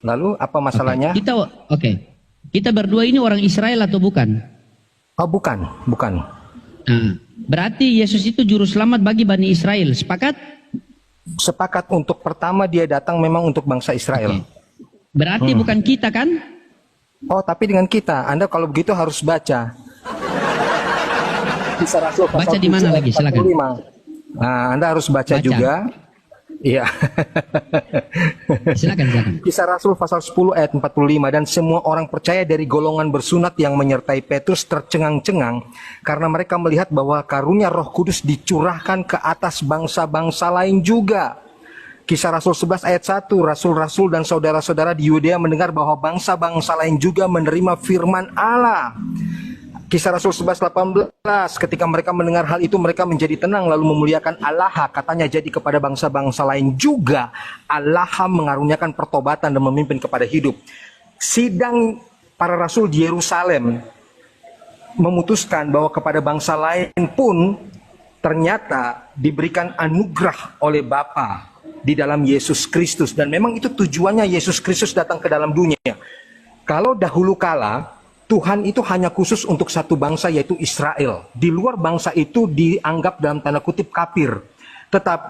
Lalu apa masalahnya? Oke. Kita berdua ini orang Israel atau bukan? Oh, bukan, bukan. Nah, berarti Yesus itu juru selamat bagi Bani Israel. Sepakat? Sepakat. Untuk pertama dia datang memang untuk bangsa Israel. Oke. Berarti bukan kita kan? Oh, tapi dengan kita. Anda kalau begitu harus baca. Kisah Rasul pasal Baca di mana 7 ayat lagi? Silakan. 45. Nah, Anda harus baca juga. Iya. Silakan. Kisah Rasul pasal 10 ayat 45, dan semua orang percaya dari golongan bersunat yang menyertai Petrus tercengang-cengang karena mereka melihat bahwa karunia Roh Kudus dicurahkan ke atas bangsa-bangsa lain juga. Kisah Rasul 11 ayat 1, rasul-rasul dan saudara-saudara di Yudea mendengar bahwa bangsa-bangsa lain juga menerima firman Allah. Kisah Rasul 11:18, ketika mereka mendengar hal itu mereka menjadi tenang lalu memuliakan Allah. Katanya jadi kepada bangsa-bangsa lain juga Allah mengaruniakan pertobatan dan memimpin kepada hidup. Sidang para rasul di Yerusalem memutuskan bahwa kepada bangsa lain pun ternyata diberikan anugerah oleh Bapa di dalam Yesus Kristus, dan memang itu tujuannya Yesus Kristus datang ke dalam dunia. Kalau dahulu kala Tuhan itu hanya khusus untuk satu bangsa, yaitu Israel. Di luar bangsa itu dianggap dalam tanda kutip kafir.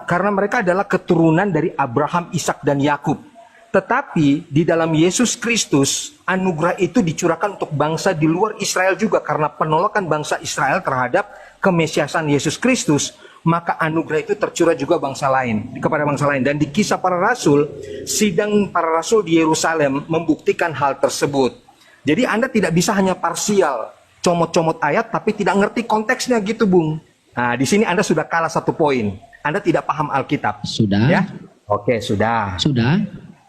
Karena mereka adalah keturunan dari Abraham, Ishak dan Yakub. Tetapi di dalam Yesus Kristus, anugerah itu dicurahkan untuk bangsa di luar Israel juga. Karena penolakan bangsa Israel terhadap kemesiasan Yesus Kristus, maka anugerah itu tercurah juga kepada bangsa lain. Dan di Kisah Para Rasul, sidang para rasul di Yerusalem membuktikan hal tersebut. Jadi Anda tidak bisa hanya parsial, comot-comot ayat, tapi tidak ngerti konteksnya gitu, Bung. Nah, di sini Anda sudah kalah 1 poin. Anda tidak paham Alkitab. Sudah? Ya? Oke, sudah. Sudah?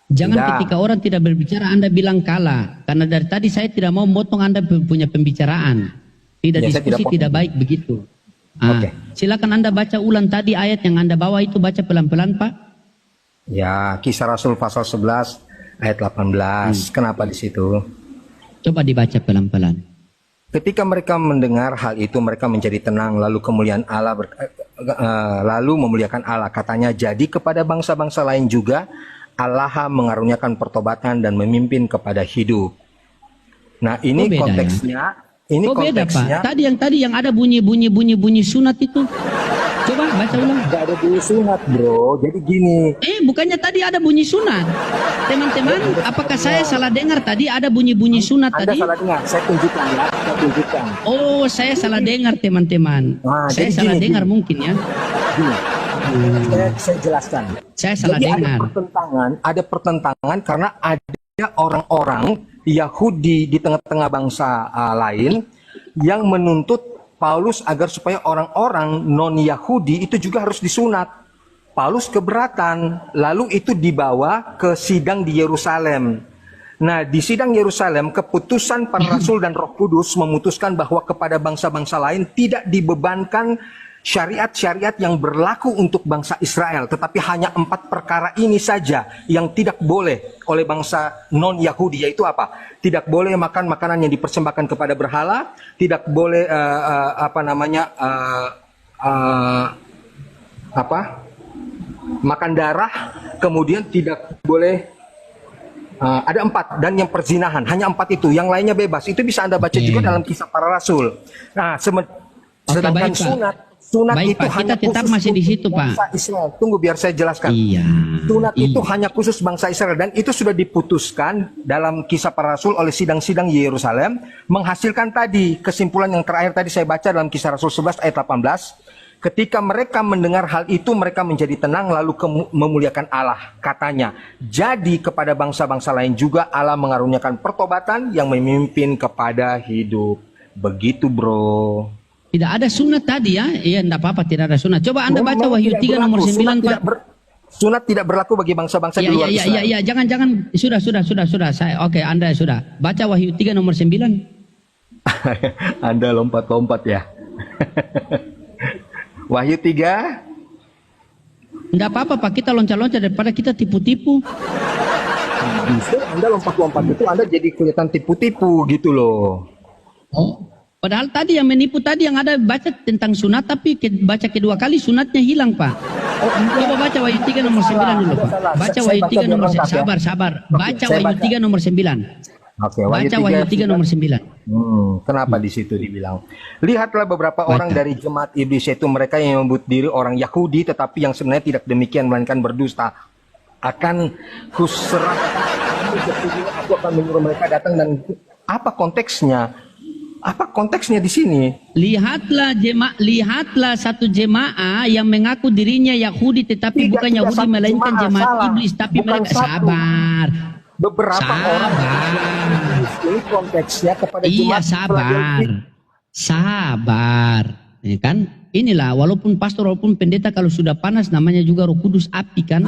Jangan Sudah. ketika orang tidak berbicara Anda bilang kalah. Karena dari tadi saya tidak mau memotong Anda punya pembicaraan. Tidak Ya, saya diskusi, tidak baik begitu. Oke. Silakan Anda baca ulang tadi ayat yang Anda bawa itu, baca pelan-pelan, Pak. Ya, Kisah Rasul pasal 11 ayat 18. Kenapa di situ? Coba dibaca pelan-pelan. Ketika mereka mendengar hal itu, mereka menjadi tenang, lalu lalu memuliakan Allah. Katanya, jadi kepada bangsa-bangsa lain juga Allah mengaruniakan pertobatan dan memimpin kepada hidup. Nah, ini beda, konteksnya. Ya? Ini beda, konteksnya. Pak. Tadi yang ada bunyi sunat itu. Coba baca ulang. Tidak ada bunyi sunat, bro. Jadi gini. Bukannya tadi ada bunyi sunat. Teman-teman, apakah saya salah dengar tadi ada bunyi sunat Anda tadi? salah dengar. Saya tunjukkan ya. Saya tunjukkan. Oh, saya salah dengar, teman-teman. Nah, saya jadi salah gini, dengar mungkin ya. Saya jelaskan. Saya salah Jadi dengar. ada pertentangan karena ada orang-orang Yahudi di tengah-tengah bangsa lain yang menuntut Paulus agar supaya orang-orang non-Yahudi itu juga harus disunat. Paulus keberatan, lalu itu dibawa ke sidang di Yerusalem. Nah, di sidang Yerusalem, keputusan para rasul dan Roh Kudus memutuskan bahwa kepada bangsa-bangsa lain tidak dibebankan syariat-syariat yang berlaku untuk bangsa Israel, tetapi hanya 4 perkara ini saja yang tidak boleh oleh bangsa non-Yahudi, yaitu apa? Tidak boleh makan makanan yang dipersembahkan kepada berhala, tidak boleh makan darah, kemudian tidak boleh ada 4, dan yang perzinahan, hanya 4 itu, yang lainnya bebas. Itu bisa Anda baca juga dalam Kisah Para Rasul. Nah, sedangkan sunat baik, itu Pak. hanya Kita tetap khusus masih di situ, Pak. bangsa Israel. Tunggu biar saya jelaskan. Sunat itu hanya khusus bangsa Israel, dan itu sudah diputuskan dalam Kisah Para Rasul oleh sidang-sidang Yerusalem, menghasilkan tadi kesimpulan yang terakhir tadi saya baca dalam Kisah Rasul 11 ayat 18. Ketika mereka mendengar hal itu, mereka menjadi tenang lalu memuliakan Allah. Katanya, jadi kepada bangsa-bangsa lain juga Allah mengaruniakan pertobatan yang memimpin kepada hidup. Begitu, bro. Tidak ada sunat tadi ya? Iya, enggak apa-apa, tidak ada sunat. Coba Anda baca Wahyu 3 nomor 9, Pak. Sunat tidak berlaku bagi bangsa-bangsa di luar Israel. Iya, jangan. Sudah. Oke, Anda sudah. Baca Wahyu 3 nomor 9. Anda lompat-lompat ya. Wahyu 3. Enggak apa-apa, Pak. Kita loncat-loncat daripada kita tipu-tipu. Justru Anda lompat-lompat itu Anda jadi kelihatan tipu-tipu gitu loh. Oh, Padahal tadi yang menipu tadi yang ada baca tentang sunat, tapi baca kedua kali sunatnya hilang, Pak. Coba baca Wahyu 3 nomor 9 dulu, Pak. Baca Wahyu 3 nomor 9. Sabar. Baca Wahyu 3 nomor 9. Oke, Baca Wahyu 3 nomor 9. Kenapa di situ dibilang? Lihatlah beberapa orang dari jemaat iblis, yaitu mereka yang menyebut diri orang Yahudi, tetapi yang sebenarnya tidak demikian, melainkan berdusta. Akan aku akan menyuruh mereka datang, dan apa konteksnya? Apa konteksnya di sini? Lihatlah satu jemaah yang mengaku dirinya Yahudi tetapi bukan Yahudi melainkan jemaat iblis, tapi mereka sabar. Beberapa orang ini konteksnya kepada iya, jemaat. sabar. Ya kan? Inilah walaupun pastor walaupun pendeta kalau sudah panas namanya juga Roh Kudus api kan.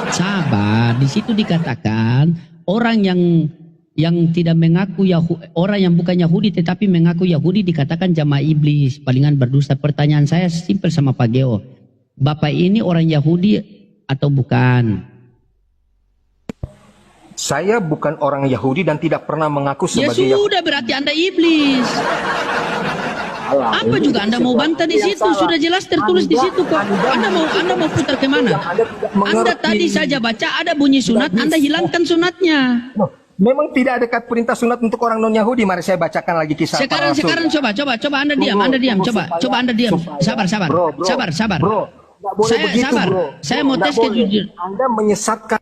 Sabar. Di situ dikatakan orang yang tidak mengaku Yahudi, orang yang bukan Yahudi tetapi mengaku Yahudi dikatakan jamaah iblis, palingan berdusta. Pertanyaan saya simpel sama Pak Geo. Bapak ini orang Yahudi atau bukan? Saya bukan orang Yahudi dan tidak pernah mengaku sebagai Ya sudah, berarti Anda iblis. Apa juga Anda mau bantah di situ? Sudah jelas tertulis di situ kok. Anda mau putar kemana? Anda tadi saja baca ada bunyi sunat, Anda hilangkan sunatnya. Memang tidak ada perintah sunat untuk orang non Yahudi. Mari saya bacakan lagi kisah. Sekarang coba Anda diam, coba Anda diam. Sabar. Bro, nggak boleh begitu, sabar. Bro. Saya mau tes kejujuran. Anda menyesatkan.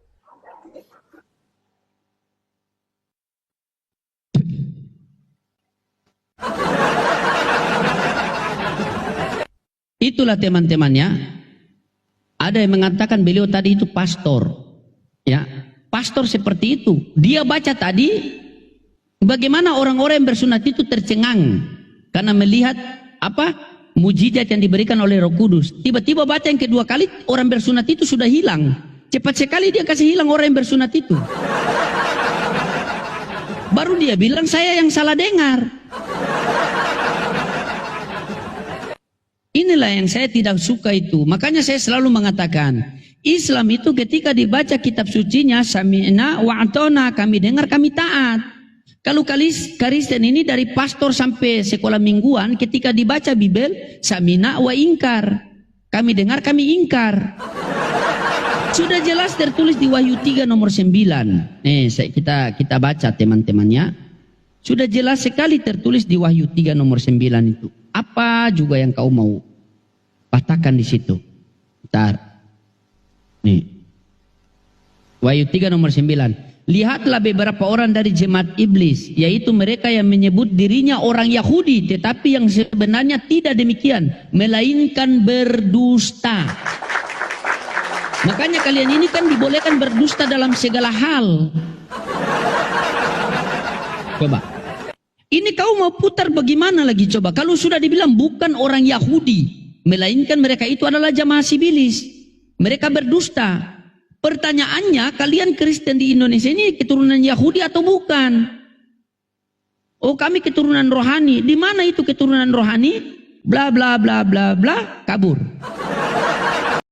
Itulah teman-temannya. Ada yang mengatakan beliau tadi itu pastor. Ya, pastor seperti itu. Dia baca tadi bagaimana orang-orang yang bersunat itu tercengang karena melihat apa? Mujizat yang diberikan oleh Roh Kudus. Tiba-tiba baca yang kedua kali orang bersunat itu sudah hilang. Cepat sekali dia kasih hilang orang yang bersunat itu. Baru dia bilang saya yang salah dengar. Inilah yang saya tidak suka itu. Makanya saya selalu mengatakan, Islam itu ketika dibaca kitab sucinya, sami'na wa'atona, kami dengar, kami taat. Kalau Kristen ini dari pastor sampai sekolah mingguan, ketika dibaca Bibel, sami'na wa ingkar. Kami dengar, kami ingkar. Sudah jelas tertulis di Wahyu 3 nomor 9. Kita baca teman-temannya. Sudah jelas sekali tertulis di Wahyu 3 nomor 9 itu. Apa juga yang kau mau patahkan di situ? Bentar. Nih. Wahyu 3 nomor 9. Lihatlah beberapa orang dari jemaat iblis, yaitu mereka yang menyebut dirinya orang Yahudi, tetapi yang sebenarnya tidak demikian, melainkan berdusta. Makanya kalian ini kan dibolehkan berdusta dalam segala hal. Coba. Ini kau mau putar bagaimana lagi coba? Kalau sudah dibilang bukan orang Yahudi, melainkan mereka itu adalah jamaah sibilis. Mereka berdusta. Pertanyaannya, kalian Kristen di Indonesia ini keturunan Yahudi atau bukan? Oh, kami keturunan rohani. Di mana itu keturunan rohani? Bla bla bla bla bla, kabur.